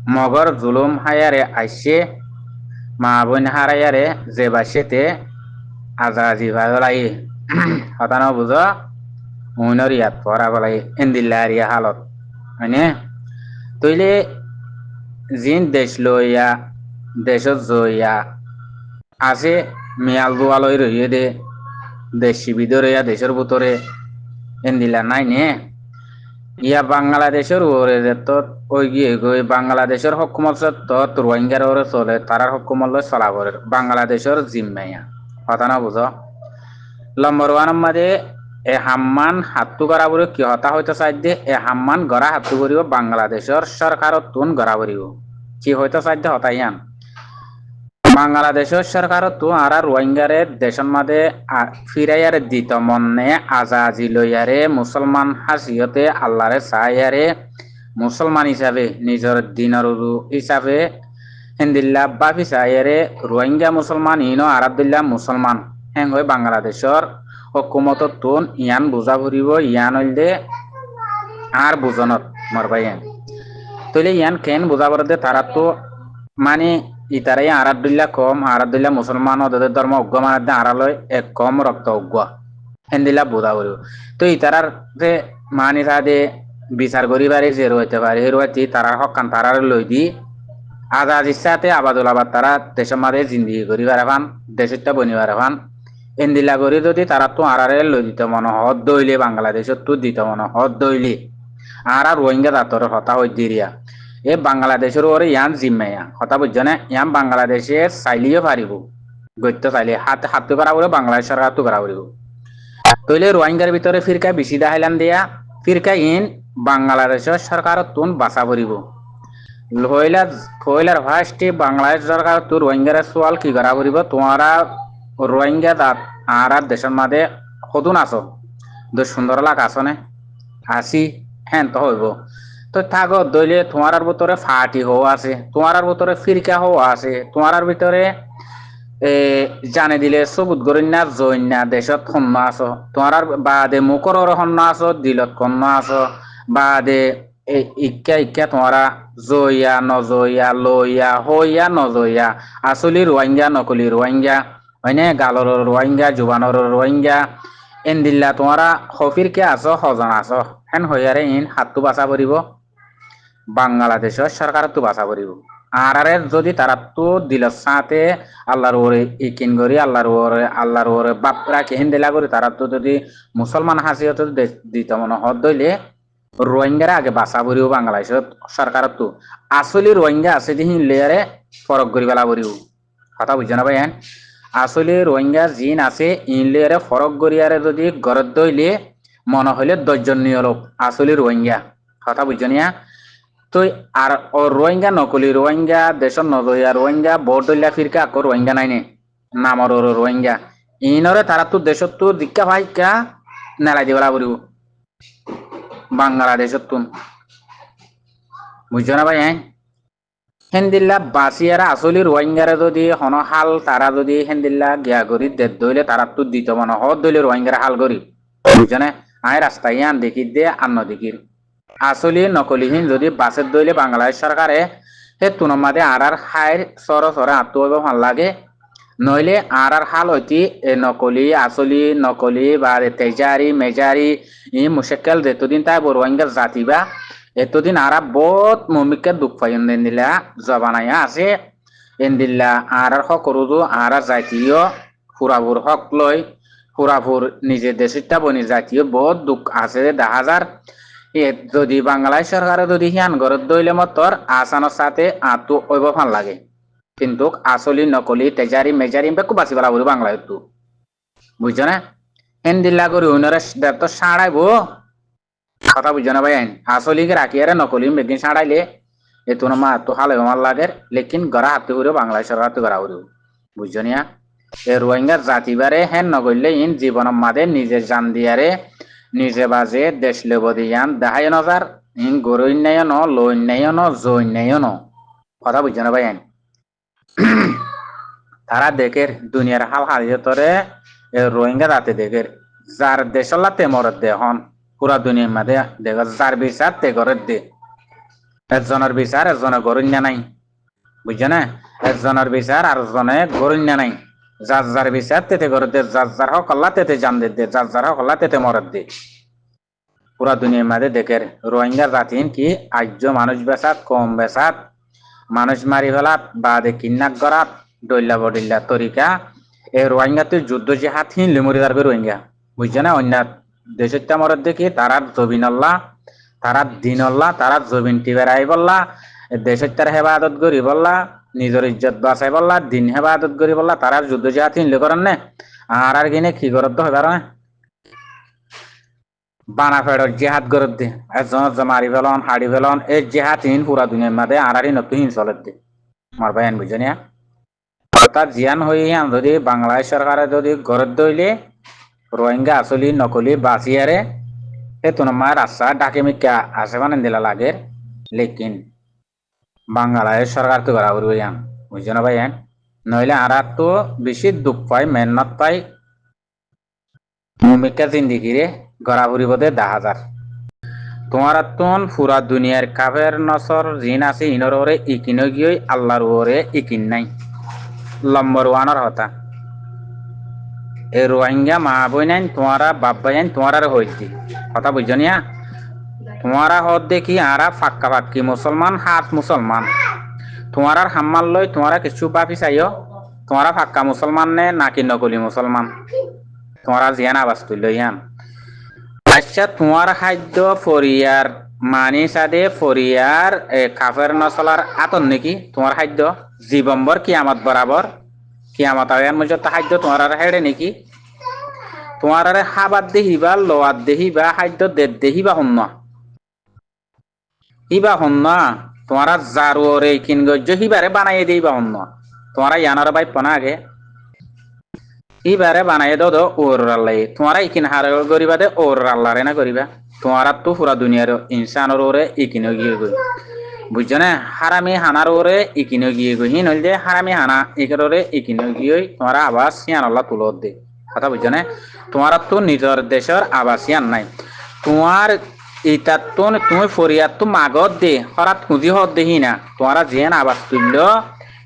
মগর জুলুম হায়ারে আইসে মা বোন হারাইয়ারে যে বাসেতে আজাজি ভালাই হতানো বুঝো উইনর ইয়াত পরা বলাই ইন্দিল্লারিয়া হালত হয়নে তইলে জিন দেশ লইয়া দেশত জইয়া আছে মিয়াল দোয়ালই রইয়ে দে দেশি বিদরে দেশের ভিতরে ইন্দিল্লা নাই নে ইয়া বাংলাদেশের ওরে তো ওই গিয়ে গই বাংলাদেশের হকুমত তো রোহিঙ্গার ওরে চলে তারার হকুমত লয় চলা করে বাংলাদেশের জিম্মাইয়া কথা না বুঝো নম্বর ওয়ান মাঝে এ হাম্মান হাতু করা বলে কি হতা হইতে চাই দে এ হাম্মান গড়া হাতু করিব বাংলাদেশের সরকারত তুন গড়া করিব কি হইতে চাই দে হতাইয়ান বাংলাদেশের সরকারত তু আর রোহিঙ্গারে দেশের মাঝে ফিরাইয়ার দিত মনে আজাজি লইয়ারে মুসলমান হাসিয়তে আল্লাহরে চাইয়ারে মুসলমান হিসাবে নিজের দিনের হিসাবে হিন্দিল্লা বাফি চাইয়ারে রোহিঙ্গা মুসলমান ইনো আরবদুল্লাহ মুসলমান হ্যাং হয়ে বাংলাদেশের হকুমত তুন ইয়ান বুঝা ফুরিব ইয়ান হইলে আর বুঝনত মরবাইয়ান তইলে ইয়ান কেন বুঝা পড়ে তারা তো মানে ইতারাই আরাদুল্লাহ কম আরাদুল্লাহ মুসলমান ওদের ধর্ম অজ্ঞ মানে আড়ালয় এক কম রক্ত অজ্ঞ হেন্দিল্লা বুঝা করিব তো ইতারার যে মানি তাদে বিচার করিবারে যে রইতে পারে এই রইতে তারার হকান তারার লই দি আজাদ ইচ্ছাতে আবাদুল আবাদ তারা দেশের মাঝে জিন্দিগি করিবার ভান দেশটা বনিবার ভান এন্দিলা করি যদি তারা তো আরারে লই দিতে মনে হদ দইলে বাংলাদেশত তো দিতে মনে হদ দইলে আর রোহিঙ্গা দাতর হতা হই দিরিয়া এ বাংলাদেশের ওরে ইয়ান জিম্মাইয়া কথা বুঝছো না ইয়ান বাংলাদেশে চাইলিও পারিব গত্য চাইলে হাতে করা বলে বাংলাদেশ সরকার তো করা বলিব তইলে রোহিঙ্গার ভিতরে ফিরকা বেশি দাহাইলান দিয়া ফিরকা ইন বাংলাদেশের সরকার তুন বাঁচা পড়িব কইলার ফার্স্টে বাংলাদেশ সরকার তো রোহিঙ্গার সোয়াল কি করা পড়িব তোমারা রোহিঙ্গা দাঁত আর দেশের মাঝে সদুন আছো দু সুন্দর লাগ আছো নে আসি হ্যাঁ তো হইব তো থাকো দইলে তোমার ভিতরে ফাটি হওয়া আছে তোমার ভিতরে ফিরকা হওয়া আছে তোমার ভিতরে জানে দিলে সবুত গরিনা জৈন্যা দেশত সন্ন আছো তোমার বাদে মুখর সন্ন আছো দিলত কন্ন আছো বাদে ইক্কা ইক্কা তোমারা জইয়া নজইয়া লইয়া হইয়া নজইয়া আসলি রোহিঙ্গা নকলি রোহিঙ্গা হয়নে গালর রোহিঙ্গা জুবানর রোহিঙ্গা এন্দিল্লা তোমারা হফিরকে আছো হজন আছো হেন হইয়ারে ইন হাতটো বাঁচা পড়িব বাংলাদেশের সরকার তো বাঁচা পড়িব আর যদি তারা তো দিল সাথে আল্লাহর ওরে ইকিন করি আল্লাহর ওরে বাপ রাখি হিন্দিলা করি তারা তো যদি মুসলমান হাসিয়ত দিত মনে হদ দইলে রোহিঙ্গারা আগে বাঁচা পড়িব বাংলাদেশের সরকার তো আসলি রোহিঙ্গা আছে দি হিনলেয়ারে ফরক করি পেলা পড়িব কথা বুঝছো না ভাই হ্যাঁ আসলে রোহিঙ্গা জিন আছে ইনলেয়ারে ফরক করিয়ারে যদি গরত দইলে মনে হইলে দশজনীয় লোক আসলে রোহিঙ্গা কথা বুঝছো নিয়া তো আর রোহিঙ্গা নকলি রোহিঙ্গা দেশত নজয়া রোহিঙ্গা বরদল্লা ফিরকা আকো রোহিঙ্গা নাইনে নামর রোহিঙ্গা ইনরে তারা তো দেশত তো দীক্ষা ভাইকা নেলাই দিবেলা পড়িব বাংলাদেশত তুন বুঝছো না ভাই হ্যাঁ হেন্দিল্লা বাসিয়ারা আসলি রোহিঙ্গারে যদি হন হাল তারা যদি হেন্দিল্লা গিয়া করি দেড় দইলে তারা তো দিত মনে হদ দইলে রোহিঙ্গারে হাল করি বুঝছো না আয় রাস্তায় আন দেখি দে আন্ন দেখির আসলি নকলিহীন যদি বাসের দইলে বাংলাদেশ সরকারে হে তুনমাদে আর হাইর সর আত্ম ভাল লাগে নইলে আর হাল হইতি এ নকলি আসলি নকলি বা তেজারি মেজারি ই মুশাক্কাল যেতদিন তাই রোহিঙ্গা জাতিবা এতদিন আর বহুত মমিকে দুঃখ পাই দিলা জবানাইয়া আছে এন্দিল্লা আর হক রুজু আর জাতীয় ফুরাফুর হক লই ফুরাফুর নিজের দেশটা বনি জাতীয় বহুত দুঃখ আছে দেখা যার যদি বাংলাদেশ সরকারে যদি হিয়ান গরত দইলে মতর আসানোর সাথে আতো ওইব ফান লাগে কিন্তু আসলি নকলি তেজারি মেজারি বেকু বাঁচি পেলা বলি বাংলাদেশ তো বুঝছো না এন্দিল্লা করি উনারে তো সাড়াইব কথা বুঝছো না ভাই আসলি রাখিয়ারে নকলি বেগিন সাড়াইলে এ তো মা তো হালে আমার লাগে লেকিন গড়া হাতে করে বাংলাদেশ সরকার তো গড়া করি বুঝছো নিয়া এ রোহিঙ্গা জাতিবারে হেন নগরলে ইন জীবনের মাঝে নিজে জান দিয়ারে নিজে বাজে দেশ লেব দিয়ান দেখাই নজার ইন গরইন্যায় ন লইন্যায় ন জইন্যায় ন কথা বুঝছো না ভাই তারা দেখের দুনিয়ার হাল হালিয়তরে রোহিঙ্গা রাতে দেখের যার দেশলা তেমরত দে হন পুরা দুনিয়ার মাঝে দেখ যার বিচার তে করে দে একজনের বিচার একজনের গরুণ্যা নাই, বুঝছো না? একজনের বিচার আর জনে গরুণ্যা নাই। যার যার বিচার তেতে গরুর দে, যার যার হক আল্লাহ তেতে জান দে, যার যার হক আল্লাহ তেতে মরদ দে। পুরা দুনিয়ার মাঝে দেখের রোহিঙ্গা জাতিন কি আর্য মানুষ বেসাত, কম বেসাত, মানুষ মারি ফেলাত, বাদে কিডন্যাপ করাত, ডইল্লা বডিল্লা তরিকা এই রোহিঙ্গাতে যুদ্ধ জিহাদ হিন লিমুরি দাঁড়বে রোহিঙ্গা, বুঝছে না? অন্য দেশের মরদ দেখি তারা জবিন আল্লাহ, তারা দিন আল্লাহ, তারা জবিন টিবেরাই বললা, দেশের তার হেবাদত করি বললা, নিজের ইজ্জত বাঁচাই বললা, দিন হেবাদত করি বললা, তারা যুদ্ধ জিহাদ হিনলে করেন নে। আর কিনে কি করত হবার না বানা ফেডর জেহাদ গরত দে, একজন মারি ফেলন হাড়ি ফেলন, এই জেহাদ হিন পুরা দুনিয়ার মাঝে আড়ারি নতুন হিন চলত দে। আমার ভাই বুঝে নিয়া অর্থাৎ জিয়ান হই যদি বাংলাদেশ সরকারে যদি গরত দইলে রোহিঙ্গা আসলি নকলি বাঁচিয়ারে এ তোমার রাস্তা ডাকে মিকা আছে মানে দিলা লাগে, লেকিন বাংলাদেশ সরকার তো করা করবো ইয়ান, বুঝছো না ভাই? নইলে আর তো বেশি দুঃখ পাই মেহনত পাই ভূমিকা জিন্দিগি রে গড়া ফুরিব দে 10,000। তোমার তুন পুরা দুনিয়ার কাফের নসর জিন আছে ইনর ওরে ইকিন গিয়ে আল্লাহর ওরে ইকিন নাই নম্বর ওয়ানের হতা। এই রোহিঙ্গা মা বই নাই তোমারা বাপ ভাই নাই তোমার হইতি কথা বুঝছো নিয়া? তোমারা হদ দেখি আরা ফাক্কা ফাক্কি মুসলমান হাত মুসলমান, তোমার হাম্মাল লই তোমারা কিছু বাপি চাইও, তোমারা ফাক্কা মুসলমান নে নাকি নকলি মুসলমান? তোমারা জিয়ান আবাস তুল ইয়ান। আচ্ছা তোমার খাদ্য ফরিয়ার মানি সাদে ফরিয়ার কাফের নসলার আতন নাকি তোমার খাদ্য জীবম্বর কিয়ামত বরাবর কিয়ামত আয়ার মধ্যে খাদ্য তোমার হেড়ে নাকি? তোমার হাবাদ দেহিবা লোয়াত দেহিবা খাদ্য দেদ দেহিবা শূন্য ইবা শূন্য, তোমার জারুরে কিন গজ্য হিবারে বানাই দিবা শূন্য, তোমার ইয়ানার বাইপ না আগে ইবারে বানাই দো ওর আল্লাহ, তোমারা ইকিন হার করিবা দে ওর আল্লাহরে না করিবা। তোমারা তো পুরা দুনিয়ার ইনসানের ওরে ইকিন গিয়ে গই, বুঝছো না? হারামি হানার ওরে ইকিন গিয়ে গই হিন হইল যে হারামি হানা ইকের ওরে ইকিন গিয়ে তোমারা আবাস ইয়ান আল্লাহ তুলত দে, কথা বুঝছো না? তোমার তো নিজের দেশের আবাস ইয়ান নাই, তোমার ইতাত তো তুমি ফরিয়াদ তো মাগত দে হরাত খুঁজি হত দেহি না, তোমারা যেন আবাস তুলল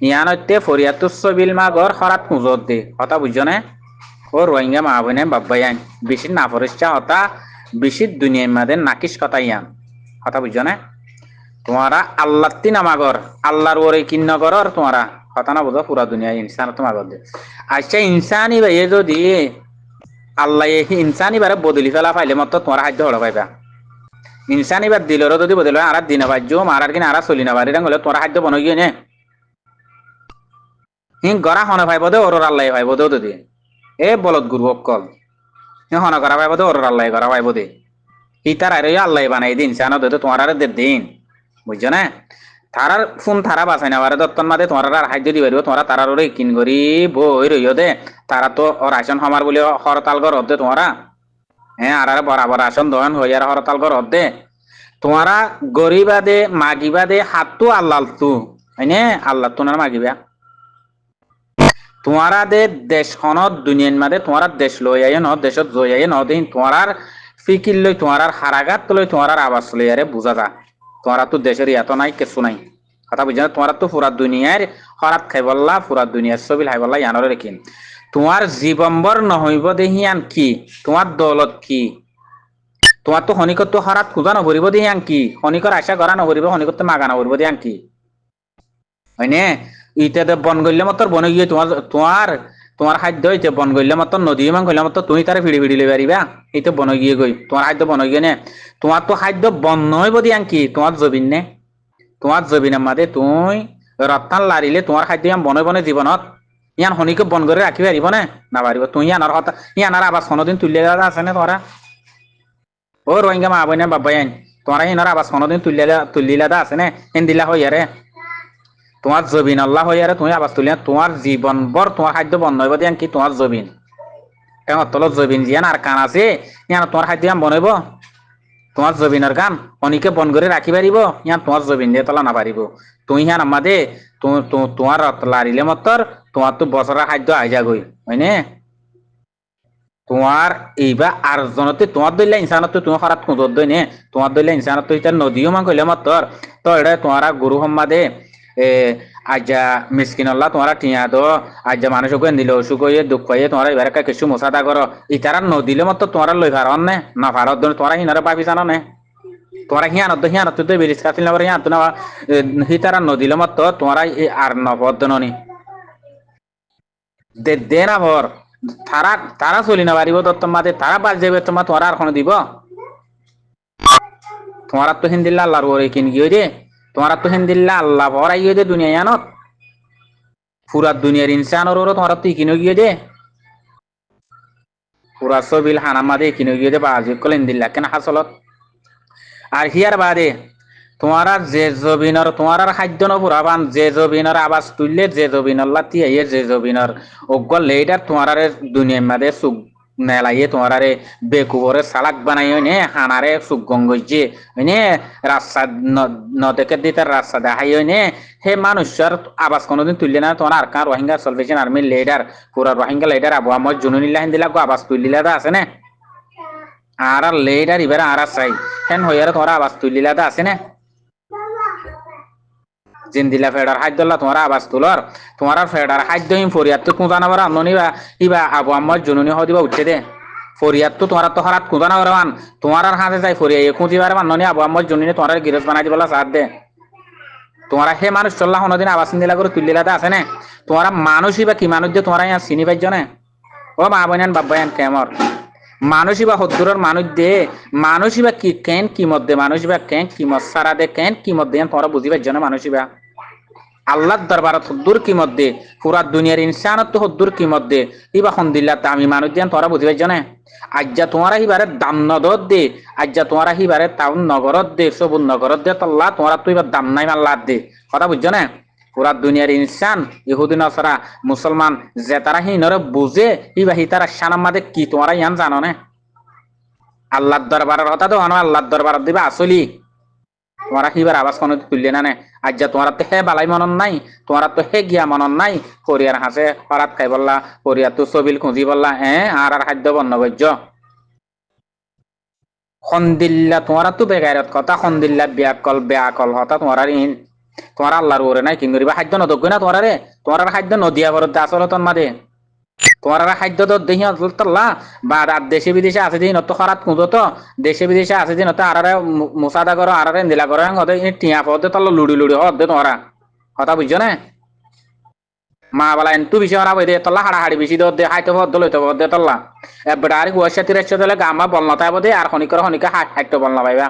ইয়ানতে ফরিয়াদ তো সবিল মাগর হরাত খুঁজত দে, কথা বুঝছো না? ও রোহিঙ্গা মা বোনে বাব্বাই আন বেশি না ফরিস্তা হতা বেশি দুনিয়ার মাঝে নাকিস কথা ইয়ান, কথা বুঝছো না? তোমারা আল্লাহ তিন আমাগর আল্লাহর ওরে কিন্ন করর তোমারা কথা না বুঝো পুরা দুনিয়া ইনসান তোমাগর দে। আচ্ছা ইনসানি ভাই যদি আল্লাহ ইনসানি বারে বদলি ফেলা পাইলে মত তোমার খাদ্য হড় পাইবা, ইনসানি বাদ দিলর যদি বদল আর দিন বাজ্য মারার কিনা আর চলি না বাড়ি হলে তোমার খাদ্য বন গিয়ে নে হিং গড়া হনে পাইব দে ওর আল্লাহ পাইব দে যদি এ বলদ গুরু অকল হন করা পাইব দে ওর আল্লাহ করা পাইব দে ইতার আর আল্লাহ বানাই দিন ইনসান দে তোমার আর দিন, বুঝছো না? তারার ফোন তারা বাঁচাই না পারে দত্তন মাদে তোমার আর খাদ্য দি পারিব, তোমারা তারার ওরে কিন করি বই রইও দে, তারা তো রাশন সমার বলে হরতাল কর দে তোমারা, হ্যাঁ আর বরাবর আসন দহন হয়ে আর হরতাল কর দে, তোমারা গরিবা দে মাগিবা দে হাত তো আল্লাহ তু হয়নে আল্লাহ তো না মাগিবা, তোমারা দে দেশ খনত দুনিয়ার মাঝে তোমার দেশ লই আইয়ে ন দেশত জই আইয়ে ন দিন তোমার ফিকির লই তোমার হারাঘাত লই তোমার আবাস লই আরে বুঝা যা, তোমারা তো দেশের এত নাই কিছু নাই, কথা বুঝা? তোমার তো পুরা দুনিয়ার হরাত খাই বললা পুরা দুনিয়ার ছবি খাই বললা ইয়ানোর রেখিন, তোমার জীবম্বর নহইব দেহিয়ান কি তোমার দৌলত কি? তোমার তো শনিকর তো হরাত খোঁজা নভরিব দিয়াং কি, শনিকর আশা করা নভরিব, শনিকর তো মাগা নভরিব দিয়াং কি, হয়নে? ইতে বন গল্লে মতর বন গিয়ে তোমার তোমার তোমার খাদ্য হইতে বন গল্লে মতর নদী ইমান গল্লে মতর তুমি তারে ফিড়ি ফিড়ি লই পারিবা, এই তো বন গিয়ে গই তোমার খাদ্য বন গিয়ে নে, তোমার তো খাদ্য বন নইব দিয়াং কি তোমার জবিন নে, তোমার জবিনের মাঝে তুমি রত্তান লারিলে তোমার খাদ্য ইয়ান বনে বনে জীবনত ইয়ান শনিকে বন করে রাখি পারিব না না পারিব, তুই ইয়ানার কথা ইয়ানার আবাস কোনোদিন তুলিলে আছে না তোরা? ও রোহিঙ্গা মা বইনা বাবাই আইন তোমার হিনার আবাস কোনোদিন তুলিলা আছে না এন দিলা হই আরে তোমার জবিন আল্লাহ হই আরে তুমি আবাস তুলিয়া তোমার জীবন বর তোমার খাদ্য বন্ধ হইব দিয়ান কি তোমার জবিন এখন তলত জবিন জিয়ান আর কান আছে ইয়ান তোমার খাদ্য ইয়ান বনাইব, তোমার জবিনের গান অনিকে বন করে রাখি পারিব ইয়ান তোমার জবিন দিয়ে তলা না পারিব, তুই ইয়ান আমাদে তোমার লারিলে মতর তোমার তো বছরের খাদ্য আইজা গই হয়নে? তোমার এইবার আর জনতে তোমার দইলে ইনসানত তুমি হরাত কুঁদর দই নে তোমার দইলে ইনসানত ইতার নদীও মান কইলে মাত্র তো এটা তোমার গুরু সম্মাদে এ আজ্জা মিসকিন আল্লাহ তোমার টিয়া দো আজ্জা মানুষকে দিল অসুখ হয়ে দুঃখ হয়ে তোমার এবার কিছু মশাদা করো ইতারা নদীলে মাত্র তোমার লই ভারন নে না ভারত দন তোমার হিনারে পাবি জানো নে তোমার হিয়ানত তো বেরিস কাছিল না হিয়ানত না হিতারা নদীলে মাত্র তোমার আর নবদননি দে না ভর তারা তারা চলি না পারিব তো তোমাদের তারা বাজ যাবে তোমার তোমার আর কোনো দিব তোমার তো হিন্দিল্লা আল্লাহর ওরে কিন গিয়ে দে তোমার তো হিন্দিল্লা আল্লাহ ভর আইয়ে দে দুনিয়া জানত পুরা দুনিয়ার ইনসানের ওরে তোমার তো কিনে গিয়ে দে পুরা সবিল হানামাদে কিনে গিয়ে দে বাজি কল হিন্দিল্লা কেন হাসলত আর হিয়ার বাদে তোমারা যে জবিনর তোমার খাদ্য নপুরাবান যে জবিনর আবাস তুললে যে জবিনর লাতি আইয়ে যে জবিনর অগল লেটার তোমার দুনিয়ার মাঝে সুখ মেলাইয়ে তোমার বেকুবরে সালাক বানাই নে হানারে সুখ গঙ্গজে নে রাস্তা নদেকে দিতে রাস্তা দেখাই নে হে মানুষের আবাস কোনোদিন তুললে না তোমার আর কার রোহিঙ্গা সলভেশন আর্মির লিডার পুরা রোহিঙ্গা লিডার আবু আহমদ জুনুনিল্লাহ দিলা আবাস তুললিলা আছে না আর লিডার এবার আর চাই হেন হইয়ার তোমার আবাস তুললিলা আছে না জিন্দিলা ফেডার খাদ্যল্লা তোমার আবাস তুলর তোমার ফেডার খাদ্য ফরিয়াদ তো কুঁজা নাবার আমনিবা ইবা আবু আম্মার জননী হদিবা উঠছে দে ফরিয়াদ তো তোমার তো হরাত কুঁজা নাবার মান তোমার আর হাতে যাই ফরিয়া কুঁজিবার মাননি আবু আম্মার জননী তোমার গিরজ বানাই দিবলা সাথ দে তোমার হে মানুষ চল্লা কোনোদিন আবাস দিলা করে তুলিলাতে আছে না তোমার মানুষই বা কি মানুষ দিয়ে তোমার ইয়া চিনি পাইছ না ও মা বইনান বাব্বায়ান কেমর মানুষই বা হদ্দুরের মানুষ দে মানুষই বা কি কেন কি মধ্যে মানুষ বা কেন কি মশারা দে কেন কি মধ্যে তোমরা বুঝি পাইছ না মানুষই বা আল্লাহর দরবারত হদ্দুর কি মধ্যে পুরা দুনিয়ার ইনসানত তো হদ্দুর কি মধ্যে ইবা খন্দিল্লা আমি মানুষ দিয়ে তোমরা বুঝি পাইছ না আজ্জা তোমারা হিবারে দাম নদত দে আজ্জা তোমারা হিবারে টাউন নগরত দে সবুজ নগরত দে তল্লা তোমরা তো এবার দাম নাই মাল্লাদ দে কথা বুঝছ না পুরা দুনিয়ার ইনসান ইহুদি নসরা মুসলমান যে তারা হিনরে বুঝে ইবা হি তারা শানাম মাদে কি তোমরা ইয়ান জানো না আল্লাহর দরবারের কথা তো আল্লাহর দরবারত দিবা আসলি তোমারা হিবার আবাস কোনো তুললে না নে আজ্জা তোমার তো হে বালাই মনন নাই তোমার তো হে গিয়া মনন নাই পরিয়ার হাসে হরাত খাই বললা পরিয়ার তো সবিল খুঁজি বললা আর খাদ্য বন্য বৈজ্য খন্দিল্লা তোমার তো বেগাইরত কথা খন্দিল্লা বেয়াকল হতা তোমার ইন তোমার আল্লাহর ওরে নাই কিন করিবা খাদ্য নদগ্য না তোমার খাদ্য নদিয়া ভরত আসল তোর মাদে তোমার খাদ্য তো দেখি তল্লা বা দেশে বিদেশে আছে দিন তো খরাত কুঁজো তো দেশে বিদেশে আছে দিন তো আরারে মুসাদা করো আরারে দিলা করো হতে টিয়া পদে তল্ল লুড়ি লুড়ি হদে তোমারা কথা বুঝছো না মা বলা এনতু বেশি হরা বই দে তল্লা হাড়াহাড়ি বেশি দে হাইতে ভদ লইতে ভদ দে তল্লা এবার আর গুয়াশা তিরাশা দিলে গামা বলনতা বদে আর খনিকে হাইট বলনা পাইবা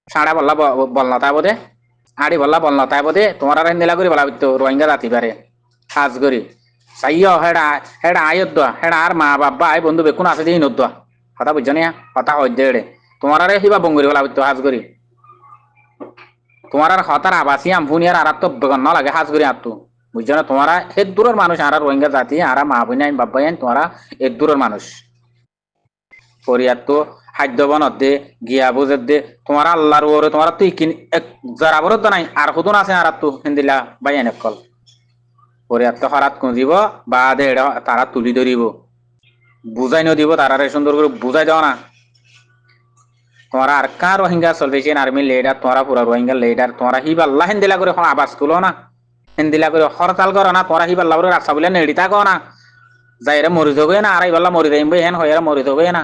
সাড়া বললা বলনতা বদে আড়ি বললা বলনতা বদে তোমার আর দিলা করি বলা তো রোহিঙ্গা জাতি পারে সাজ করি চাইও হেডা হেডা আয়ত হেডা আর মা বাবা আই বন্ধু বেকুন আছে দিই নদ্দা কথা বুঝছো না কথা হইতে তোমার আর হিবা বঙ্গরি বলা তো হাজ করি তোমার আর হতার আবাসি আমফুনি আর তো ন লাগে হাজ করি আর তো বুঝছো না তোমার এর দূরের মানুষ আর রোহিঙ্গা জাতি আর মা বোন আইন বাবা আইন তোমার এর দূরের মানুষ পরিয়ার তো খাদ্য বনত দে গিয়া বুঝে দে তোমার আল্লাহর ওরে তোমার তুই কিন যারা বরত নাই আর হুদুন আছে আর তো হিন্দিলা বাই আইন কল পরিয়ার তো হরাত কুঁজিব বা দে তারা তুলি ধরিব বুঝাই নদিব তারা সুন্দর করে বুঝাই দাও না তোমার আর কার রোহিঙ্গা সলভেশন আর্মি লিডার তোমার পুরা রোহিঙ্গা লিডার তোমার হিবাল্লা হিন্দিলা করে আবাস তুলো না হিন্দিলা করে হরতাল করো না তোমার হিবাল্লা করে রাস্তা বলে নেড়িতা কো না যাইরে মরি যাবে না আর ইবাল্লা মরি যাইব হেন হইয়ারে মরি যাবে না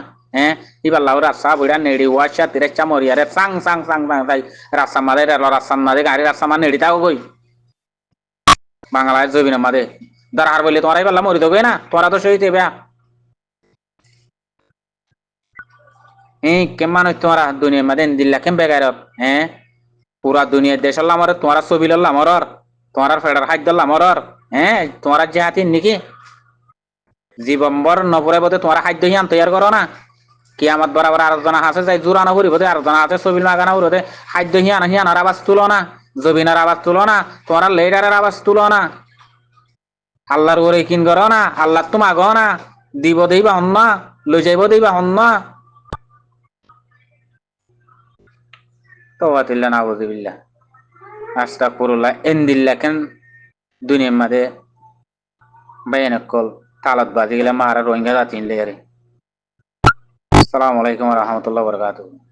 ইবাল্লা রাস্তা বুড়া নেড়ি ওয়াশা তিরেচ্ছা মরিয়ারে সাং সাং সাং সাং তাই রাস্তা মাদে রাস্তার মাদে গাড়ি রাস্তা মানে নেড়িতা গই বাংলাদেশ জবিন মাদে দাঁড়ার বলে তোমার ইবাল্লা মরি যাবে না তোরা তো সহিত বেয়া কেমন তোমরা দুনিয়ার মাঝে দিল্লা কেম বেগারত পুরা দুনিয়ার দেশ আল্লাহ আমার তোমার ছবি আল্লাহ মরর তোমার ফেডার খাদ্য আল্লাহ মরর তোমার যে হাতিন নাকি জীবম্বর নপরে বোধে তোমার খাদ্য হিয়ান তৈয়ার করো না কি আমার বরাবর আলোচনা আছে যাই জোরানো করি বোধে আলোচনা আছে ছবি মাগানা বোধে খাদ্য হিয়ানার আবাস তুলো না জবিনার আবাস তুলো না তোমার লেডারের আবাস তুলো না আল্লাহর ওরে কিন করো না আল্লাহ তো মাগো না দিব দেইবা হন না লই যাইব দেইবা হন না তওবাতিল্লাহ নাউযুবিল্লাহ আস্তাগফিরুল্লাহ এন্দিল্লাহ কেন দুনিয়ার মাঝে বাইনাকল তালাত বাজি গেলে মারা রোহিঙ্গা জাতিন লেয়ারে আসসালামু আলাইকুম ওয়া রাহমাতুল্লাহি ওয়া বারাকাতুহু।